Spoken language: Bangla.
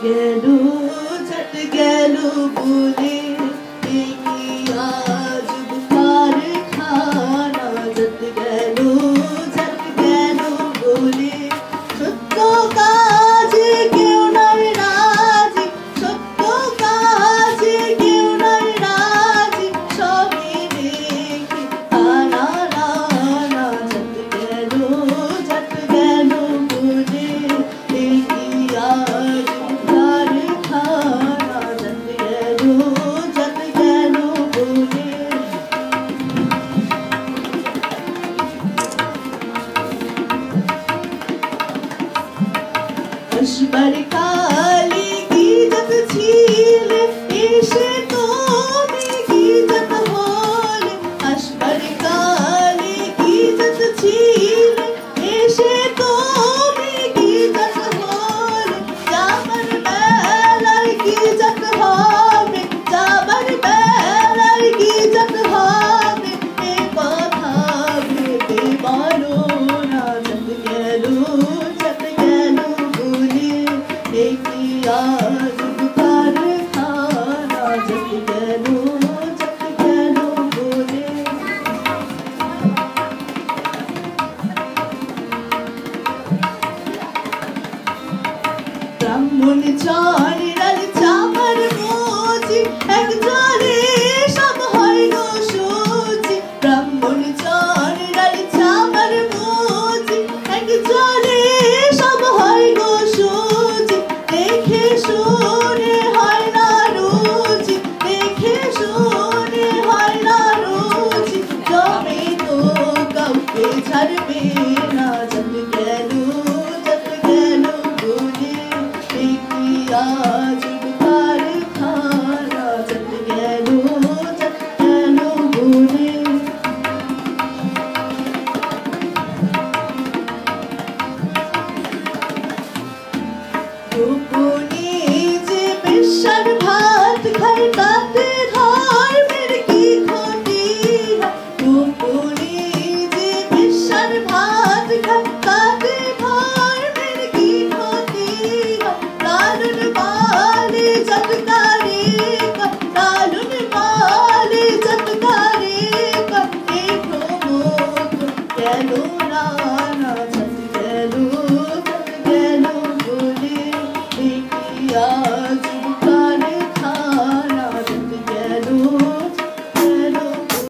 গেলো ঝট গেলো বলে কি আজব কারখানা ঝট গেলো বলে সত্য কাজে কেউ নয় রাজি সত্য কাজে কেউ নয় রাজি সবই দেখি আনা না ঝট গেলো বলে কি আজব কারখানা ঝট গেলো বলে আসবার কালে কি যত ছিলে এসে তুমি কি যত হলে আসবার কালে কি যত ছিলে এসে তুমি কি যত হলে যাবার বেলায় কি যত হবে যাবার বেলায় কি যত হবে এ কথা ভেবে বলো না ঝট গেলো কি আজব কারখানা ঝট গেলো বলে ব্রাহ্মণ চরের চামার মোচি এক জলে সব হয় গো সুচি ব্রাহ্মণ চরের চামার মোচি এক জলে সব হয় গো সুচি দেখে শুনে হয় না রুচি দেখে শুনে হয় না রুচি জমে তো কাউকে ছাড়বে না ঝট গেলো বলে কি আজব কারখানা ঝট গেলো বলে গোপনে যে বেশ্যার ভাত খায় তাতে ধর্মের কি ক্ষতি গোপনে যে বেশ্যার ভাত খায় তাতে ধর্মের কি ক্ষতি লালন পালে চটকারে লালন পালে চটকারে এই প্রমোদ গেল না